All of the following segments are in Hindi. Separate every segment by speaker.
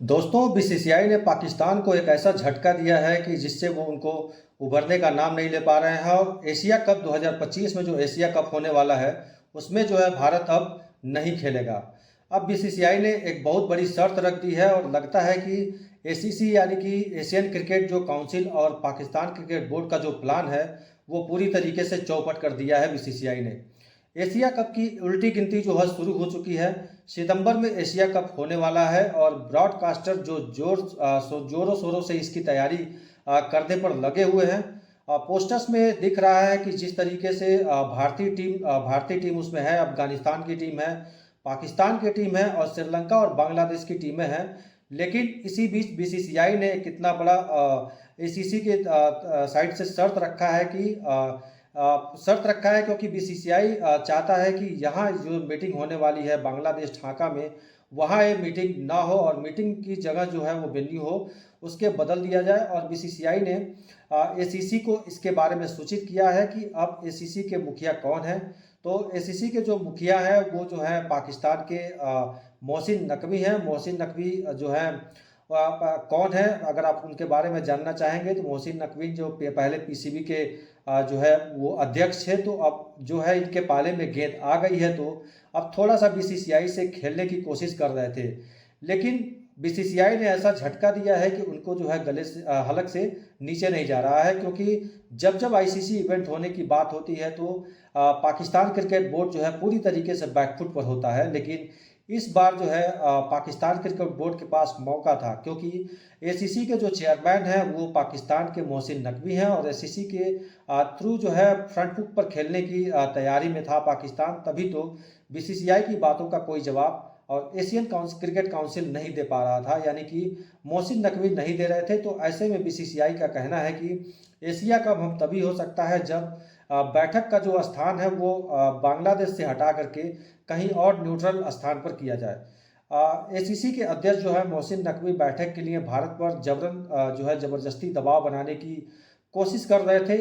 Speaker 1: दोस्तों, बीसीसीआई ने पाकिस्तान को एक ऐसा झटका दिया है कि जिससे वो उनको उभरने का नाम नहीं ले पा रहे हैं। और एशिया कप 2025 में जो एशिया कप होने वाला है उसमें जो है भारत अब नहीं खेलेगा। अब बीसीसीआई ने एक बहुत बड़ी शर्त रख दी है और लगता है कि एसीसी यानी कि एशियन क्रिकेट जो काउंसिल और पाकिस्तान क्रिकेट बोर्ड का जो प्लान है वो पूरी तरीके से चौपट कर दिया है बीसीसीआई ने। एशिया कप की उल्टी गिनती जो है शुरू हो चुकी है। सितंबर में एशिया कप होने वाला है और ब्रॉडकास्टर जो जोरों शोरों से इसकी तैयारी करने पर लगे हुए हैं। पोस्टर्स में दिख रहा है कि जिस तरीके से भारतीय टीम उसमें है, अफगानिस्तान की टीम है, पाकिस्तान की टीम है और श्रीलंका और बांग्लादेश की टीमें हैं। लेकिन इसी बीच बीसीसीआई ने कितना बड़ा एसीसी के साइड से शर्त रखा है क्योंकि बीसीसीआई चाहता है कि यहाँ जो मीटिंग होने वाली है बांग्लादेश ढाका में, वहाँ ये मीटिंग ना हो और मीटिंग की जगह जो है वो वेन्यू हो उसके बदल दिया जाए। और बीसीसीआई ने एसीसी को इसके बारे में सूचित किया है कि अब एसीसी के मुखिया कौन है। तो एसीसी के जो मुखिया है वो जो है पाकिस्तान के मोहसिन नकवी हैं। मोहसिन नकवी जो है कौन है, अगर आप उनके बारे में जानना चाहेंगे तो मोहसिन नकवी जो पहले पीसीबी के जो है वो अध्यक्ष है। तो अब जो है इनके पाले में गेंद आ गई है तो अब थोड़ा सा बीसीसीआई से खेलने की कोशिश कर रहे थे, लेकिन बीसीसीआई ने ऐसा झटका दिया है कि उनको जो है गले से हलक से नीचे नहीं जा रहा है। क्योंकि जब जब आईसीसी इवेंट होने की बात होती है तो पाकिस्तान क्रिकेट बोर्ड जो है पूरी तरीके से बैकफुट पर होता है। लेकिन इस बार जो है पाकिस्तान क्रिकेट बोर्ड के पास मौका था क्योंकि एसीसी के जो चेयरमैन हैं वो पाकिस्तान के मोहसिन नकवी हैं और एसीसी के थ्रू जो है फ्रंट फुट पर खेलने की तैयारी में था पाकिस्तान। तभी तो बीसीसीआई की बातों का कोई जवाब और एशियन क्रिकेट काउंसिल नहीं दे पा रहा था, यानी कि मोहसिन नकवी नहीं दे रहे थे। तो ऐसे में बीसीसीआई का कहना है कि एशिया कप हम तभी हो सकता है जब बैठक का जो स्थान है वो बांग्लादेश से हटा करके कहीं और न्यूट्रल स्थान पर किया जाए। एसीसी के अध्यक्ष जो है मोहसिन नकवी बैठक के लिए भारत पर जो है जबरदस्ती दबाव बनाने की कोशिश कर रहे थे।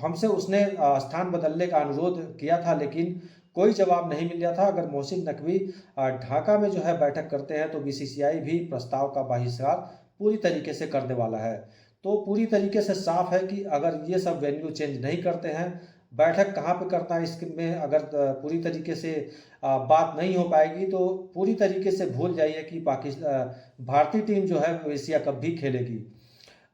Speaker 1: हमसे उसने स्थान बदलने का अनुरोध किया था लेकिन कोई जवाब नहीं मिल रहा था। अगर मोहसिन नकवी ढाका में जो है बैठक करते हैं तो बीसीसीआई भी प्रस्ताव का बहिष्कार पूरी तरीके से करने वाला है। तो पूरी तरीके से साफ है कि अगर ये सब वेन्यू चेंज नहीं करते हैं, बैठक कहाँ पे करना है इसमें अगर पूरी तरीके से बात नहीं हो पाएगी तो पूरी तरीके से भूल जाइए कि भारतीय टीम जो है वो एशिया कप भी खेलेगी।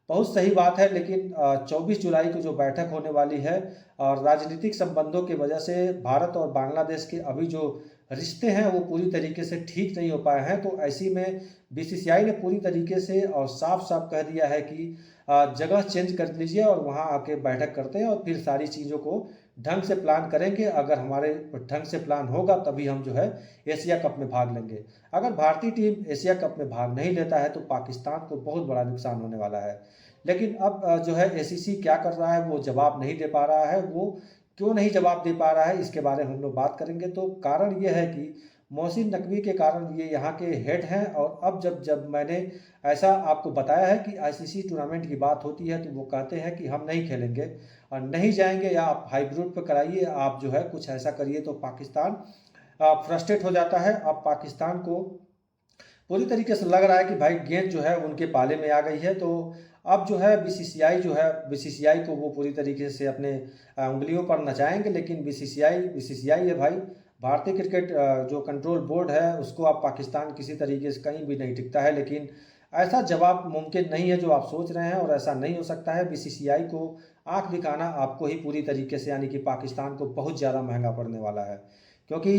Speaker 1: बहुत सही बात है, लेकिन 24 जुलाई को जो बैठक होने वाली है और राजनीतिक संबंधों की वजह से भारत और बांग्लादेश के अभी जो रिश्ते हैं वो पूरी तरीके से ठीक नहीं हो पाए हैं। तो ऐसी में बीसीसीआई ने पूरी तरीके से और साफ साफ कह दिया है कि जगह चेंज कर लीजिए और वहाँ आके बैठक करते हैं और फिर सारी चीज़ों को ढंग से प्लान करेंगे। अगर हमारे ढंग से प्लान होगा तभी हम जो है एशिया कप में भाग लेंगे। अगर भारतीय टीम एशिया कप में भाग नहीं लेता है तो पाकिस्तान को बहुत बड़ा नुकसान होने वाला है। लेकिन अब जो है एसीसी क्या कर रहा है वो जवाब नहीं दे पा रहा है। वो क्यों नहीं जवाब दे पा रहा है इसके बारे में हम लोग बात करेंगे। तो कारण ये है कि मोहसिन नकवी के कारण ये यहाँ के हेड हैं। और अब जब जब मैंने ऐसा आपको बताया है कि आईसीसी टूर्नामेंट की बात होती है तो वो कहते हैं कि हम नहीं खेलेंगे और नहीं जाएंगे, या आप हाईब्रिड पर कराइए, आप जो है कुछ ऐसा करिए। तो पाकिस्तान फ्रस्ट्रेट हो जाता है। अब पाकिस्तान को पूरी तरीके से लग रहा है कि भाई गेंद जो है उनके पाले में आ गई है। तो अब जो है बीसीसीआई को वो पूरी तरीके से अपने उंगलियों पर नचाएंगे। लेकिन बीसीसीआई है भाई, भारतीय क्रिकेट जो कंट्रोल बोर्ड है उसको अब पाकिस्तान किसी तरीके से कहीं भी नहीं टिकता है। लेकिन ऐसा जवाब मुमकिन नहीं है जो आप सोच रहे हैं और ऐसा नहीं हो सकता है। बीसीसीआई को आंख दिखाना आपको ही पूरी तरीके से यानी कि पाकिस्तान को बहुत ज़्यादा महंगा पड़ने वाला है। क्योंकि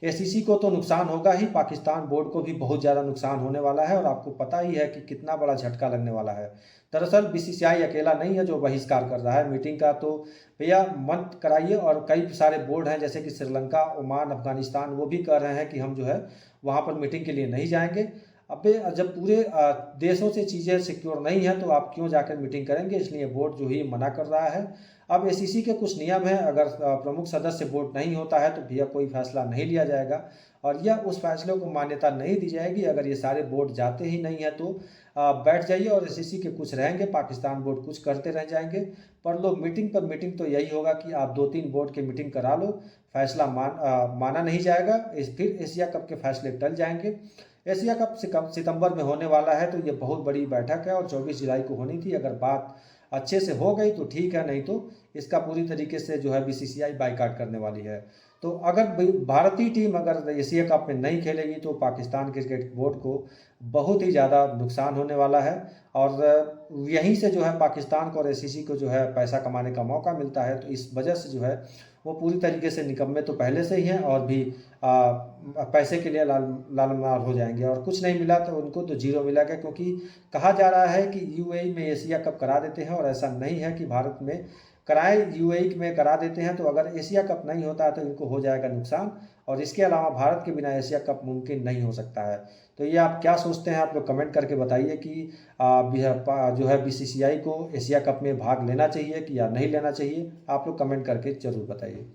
Speaker 1: एसीसी को तो नुकसान होगा ही, पाकिस्तान बोर्ड को भी बहुत ज़्यादा नुकसान होने वाला है और आपको पता ही है कि कितना बड़ा झटका लगने वाला है। दरअसल बीसीसीआई अकेला नहीं है जो बहिष्कार कर रहा है मीटिंग का। तो भैया मत कराइए। और कई सारे बोर्ड हैं जैसे कि श्रीलंका, ओमान, अफगानिस्तान, वो भी कह रहे हैं कि हम जो है वहाँ पर मीटिंग के लिए नहीं जाएंगे। अब जब पूरे देशों से चीज़ें सिक्योर नहीं है तो आप क्यों जाकर मीटिंग करेंगे, इसलिए बोर्ड जो ही मना कर रहा है। अब एसीसी के कुछ नियम हैं, अगर प्रमुख सदस्य वोट नहीं होता है तो भैया कोई फैसला नहीं लिया जाएगा और यह उस फैसले को मान्यता नहीं दी जाएगी। अगर ये सारे बोर्ड जाते ही नहीं है तो बैठ जाइए और एसीसी के कुछ रहेंगे, पाकिस्तान बोर्ड कुछ करते रह जाएंगे। पर लोग मीटिंग पर मीटिंग तो यही होगा कि आप 2-3 बोर्ड की मीटिंग करा लो, फैसला माना नहीं जाएगा, फिर एशिया कप के फैसले टल जाएंगे। एशिया कप सितंबर में होने वाला है, तो ये बहुत बड़ी बैठक है और 24 जुलाई को होनी थी। अगर बात अच्छे से हो गई तो ठीक है, नहीं तो इसका पूरी तरीके से जो है बीसीसीआई बाइकाट करने वाली है। तो अगर भारतीय टीम अगर एशिया कप में नहीं खेलेगी तो पाकिस्तान क्रिकेट बोर्ड को बहुत ही ज़्यादा नुकसान होने वाला है, और यहीं से जो है पाकिस्तान को और आईसीसी को जो है पैसा कमाने का मौका मिलता है। तो इस वजह से जो है वो पूरी तरीके से निकम्मे तो पहले से ही हैं, और भी पैसे के लिए लाल हो जाएंगे, और कुछ नहीं मिला तो उनको तो जीरो मिलेगा, क्योंकि कहा जा रहा है कि यूएई में एशिया कप करा देते हैं, और ऐसा नहीं है कि भारत में कराए, यूएई में करा देते हैं। तो अगर एशिया कप नहीं होता है तो इनको हो जाएगा नुकसान, और इसके अलावा भारत के बिना एशिया कप मुमकिन नहीं हो सकता है। तो ये आप क्या सोचते हैं, आप लोग कमेंट करके बताइए कि जो है बीसीसीआई को एशिया कप में भाग लेना चाहिए कि या नहीं लेना चाहिए। आप लोग कमेंट करके ज़रूर बताइए।